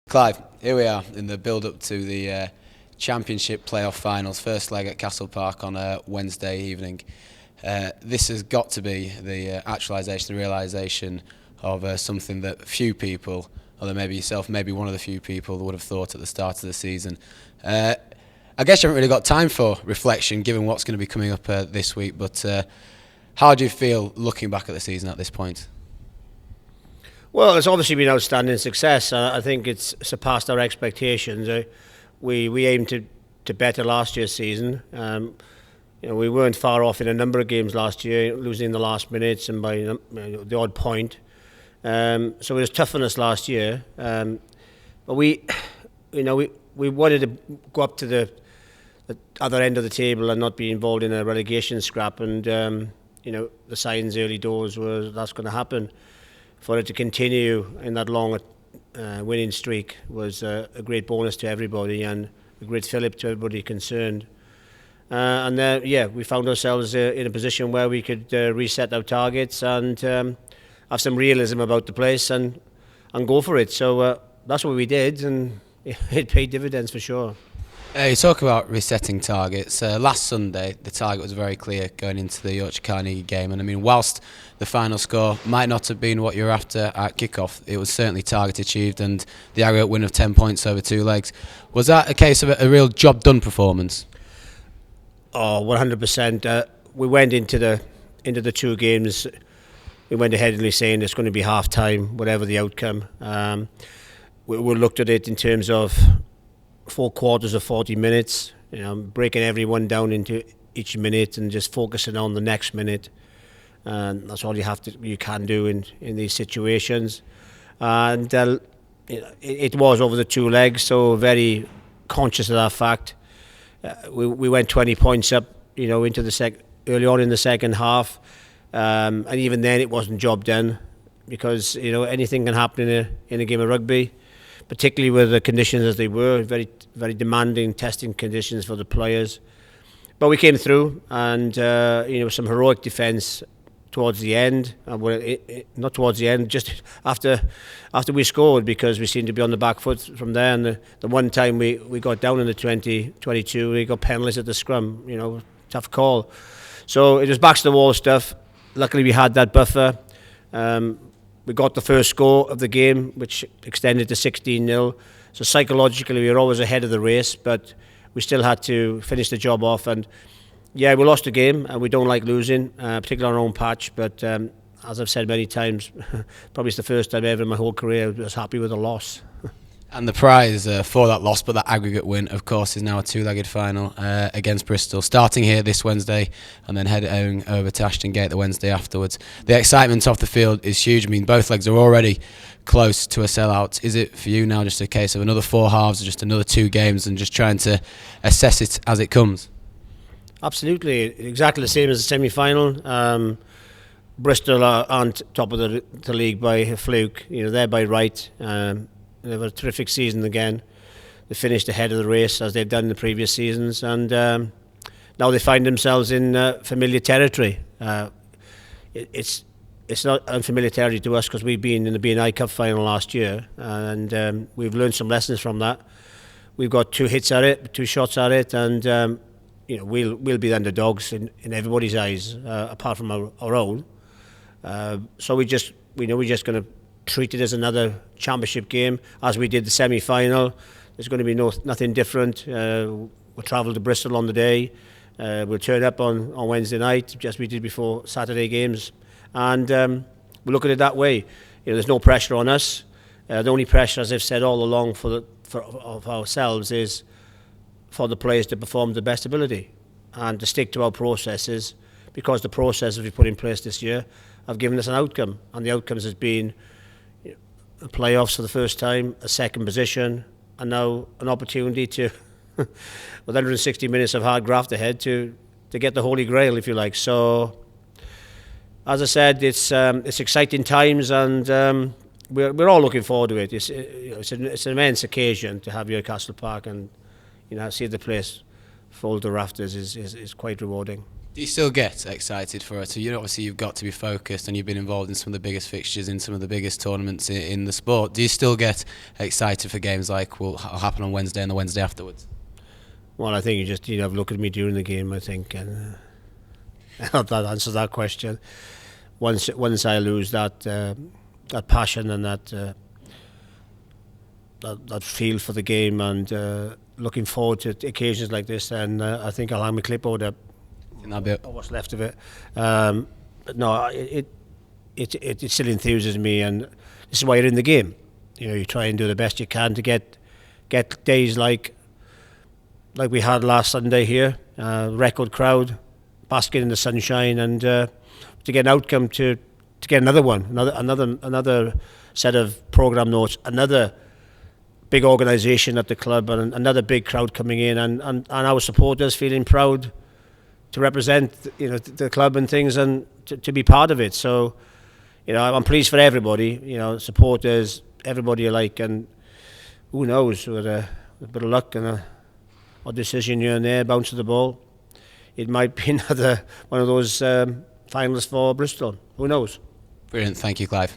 Clive, here we are in the build-up to the Championship playoff finals, first leg at Castle Park on a Wednesday evening. This has got to be the actualisation, the realisation of something that few people, although maybe yourself, maybe one of the few people, would have thought at the start of the season. I guess you haven't really got time for reflection, given what's going to be coming up this week, but how do you feel looking back at the season at this point? Well, it's obviously been outstanding success. I think it's surpassed our expectations. We aimed to better last year's season. We weren't far off in a number of games last year, losing in the last minutes and by the odd point. So it was tough on us last year. But we wanted to go up to the other end of the table and not be involved in a relegation scrap. And the signs early doors were that's going to happen. For it to continue in that long winning streak was a great bonus to everybody and a great fillip to everybody concerned. We found ourselves in a position where we could reset our targets and have some realism about the place and go for it. So that's what we did, and it paid dividends for sure. You talk about resetting targets. Last Sunday, the target was very clear going into the Yorkshire Carnegie game. And I mean, whilst the final score might not have been what you're after at kickoff, it was certainly target achieved and the aggregate win of 10 points over 2 legs. Was that a case of a real job done performance? Oh, 100%. We went into the 2 games. We went aheadly saying it's going to be half time, whatever the outcome. We looked at it in terms of 4 quarters of 40 minutes, breaking everyone down into each minute and just focusing on the next minute. And that's all you can do in these situations. And it was over the 2 legs, so very conscious of that fact. We went 20 points up, into early on in the second half, and even then it wasn't job done because anything can happen in a game of rugby. Particularly with the conditions as they were, very, very demanding testing conditions for the players. But we came through, and some heroic defence towards the end. Not towards the end, just after we scored, because we seemed to be on the back foot from there. And the one time we got down in the 20-22, we got penalties at the scrum. Tough call. So it was backs to the wall stuff. Luckily, we had that buffer. We got the first score of the game, which extended to 16-0. So psychologically, we were always ahead of the race, but we still had to finish the job off. And yeah, we lost the game, and we don't like losing, particularly on our own patch. But as I've said many times, probably it's the first time ever in my whole career I was happy with a loss. And the prize for that loss, but that aggregate win, of course, is now a 2-legged final against Bristol, starting here this Wednesday and then heading over to Ashton Gate the Wednesday afterwards. The excitement off the field is huge. I mean, both legs are already close to a sellout. Is it for you now just a case of another 4 halves, or just another 2 games, and just trying to assess it as it comes? Absolutely, exactly the same as the semi-final. Bristol aren't top of the league by a fluke. They're by right. They have a terrific season again. They finished ahead of the race as they've done in the previous seasons, and now they find themselves in familiar territory. It's not unfamiliar territory to us because we've been in the BNI Cup final last year, and we've learned some lessons from that. We've got 2 hits at it, 2 shots at it, and we'll be the underdogs in everybody's eyes, apart from our own. So we're just going to treat it as another championship game, as we did the semi-final. There's going to be nothing different. We'll travel to Bristol on the day. We'll turn up on Wednesday night, just we did before Saturday games, and we'll look at it that way. There's no pressure on us. The only pressure, as I've said all along, of ourselves is for the players to perform to the best ability and to stick to our processes, because the processes we put in place this year have given us an outcome, and the outcomes has been the playoffs for the first time, a second position, and now an opportunity to, with 160 minutes of hard graft ahead, to get the Holy Grail, if you like. So, as I said, it's exciting times, and we're all looking forward to it. It's an immense occasion to have you at Castle Park, and see the place full to rafters is quite rewarding. Do you still get excited for it? So obviously you've got to be focused, and you've been involved in some of the biggest fixtures in some of the biggest tournaments in the sport. Do you still get excited for games like will happen on Wednesday and the Wednesday afterwards? Well, I think you have a look at me during the game, I think, and that answers that question. Once I lose that passion and that feel for the game, and looking forward to occasions like this, and I think I'll hang my clipboard up. Or what's left of it. But no, it still enthuses me, and this is why you're in the game. You try and do the best you can to get days like we had last Sunday here, record crowd, basking in the sunshine, and to get an outcome, to get another one, another set of programme notes, another big organisation at the club, and another big crowd coming in, and our supporters feeling proud to represent the club and things, and to be part of it. So I'm pleased for everybody, supporters, everybody alike, and who knows, with a bit of luck and a decision here and there, bounce of the ball, it might be another one of those finals for Bristol. Who knows? Brilliant, thank you, Clive.